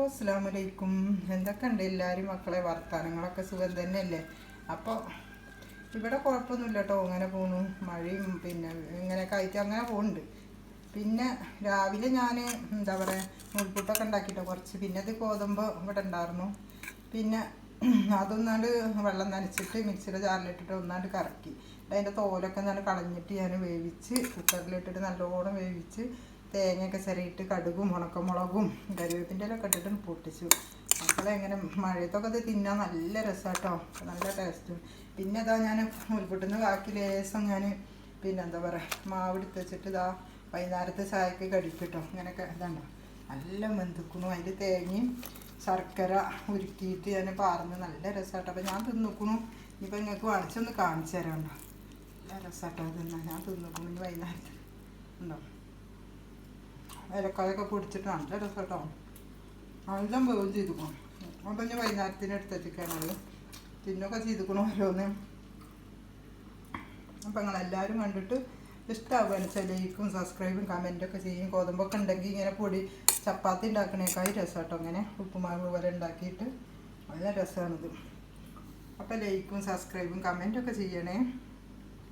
അസ്സലാമു അലൈക്കും. എന്തൊക്കെയുണ്ട് എല്ലാവരും മക്കളെ? വർത്തമാനങ്ങളൊക്കെ സുഖം തന്നെയല്ലേ? അപ്പോൾ ഇവിടെ കുഴപ്പമൊന്നുമില്ല കേട്ടോ, അങ്ങനെ പോണു. മഴയും പിന്നെ ഇങ്ങനെയൊക്കെ ആയിട്ട് അങ്ങനെ പോകുന്നുണ്ട്. പിന്നെ രാവിലെ ഞാൻ എന്താ പറയുക, നൂൽപുട്ടൊക്കെ ഉണ്ടാക്കിയിട്ടോ കുറച്ച്. പിന്നെ അത് ഗോതമ്പ് ഇവിടെ ഉണ്ടായിരുന്നു. പിന്നെ അതൊന്നാണ്ട് വെള്ളം നനച്ചിട്ട് മിക്സിയുടെ ജാറിലിട്ടിട്ട് ഒന്നാണ്ട് കറക്കി അതിൻ്റെ തോലൊക്കെ ഒന്നാണ്ട് കളഞ്ഞിട്ട് ഞാൻ വേവിച്ച് കുക്കറിലിട്ടിട്ട് നല്ലോണം വേവിച്ച് തേങ്ങയൊക്കെ ചിരയിട്ട് കടുകും ഉണക്കമുളകും കറിവേപ്പിൻ്റെ ഇലയൊക്കെ ഇട്ടിട്ട് പൊട്ടിച്ചു. മക്കളെങ്ങനെ മഴയത്തൊക്കെ അത് തിന്നാൻ നല്ല രസമാട്ടോ, നല്ല ടേസ്റ്റും. പിന്നെ ഇതാ ഞാൻ നൂൽപുട്ടിന്ന് ബാക്കി ലേസം ഞാൻ പിന്നെ എന്താ പറയുക മാവ് എടുത്ത് വെച്ചിട്ട് ഇതാ വൈകുന്നേരത്തെ ചായക്ക് കടിക്കട്ടോ. ഇങ്ങനെയൊക്കെ ഇതുണ്ടോ നല്ല വെന്തിക്കണു. അതിൽ തേങ്ങയും ശർക്കര ഉരുക്കിയിട്ട് ഞാൻ പാർന്ന് നല്ല രസമാട്ടോ. അപ്പോൾ ഞാൻ തിന്നിക്കണു. ഇനിയിപ്പോൾ നിങ്ങൾക്ക് വാങ്ങിച്ചൊന്ന് കാണിച്ചു തരാണ്ടോ. നല്ല രസമാട്ടോ തിന്നാൻ. ഞാൻ തിന്നിക്കണു. ഇനി വൈകുന്നേരത്ത് ഉണ്ടോ ഏലക്കായൊക്കെ പൊടിച്ചിട്ട് നല്ല രസം കേട്ടോ. നല്ല വേവ് ചെയ്തുക്കണം. അപ്പം ഞാൻ വൈകുന്നേരത്തിന് എടുത്ത് വെച്ചിരിക്കണത് തിന്നൊക്കെ ചെയ്തുക്കണോ ഓരോന്ന്. അപ്പം നിങ്ങളെല്ലാവരും കണ്ടിട്ട് ഇഷ്ടമാവുകയാണ്. ചിലയിക്കും സബ്സ്ക്രൈബും കമൻറ്റൊക്കെ ചെയ്യും. ഗോതമ്പൊക്കെ ഉണ്ടെങ്കിൽ ഇങ്ങനെ പൊടി ചപ്പാത്തി ഉണ്ടാക്കണേക്കായി രസം കേട്ടോ. ഇങ്ങനെ ഉപ്പുമാവ് പോലെ ഉണ്ടാക്കിയിട്ട് നല്ല രസമാണിത്. അപ്പം ലൈക്കും സബ്സ്ക്രൈബും കമൻറ്റൊക്കെ ചെയ്യണേ.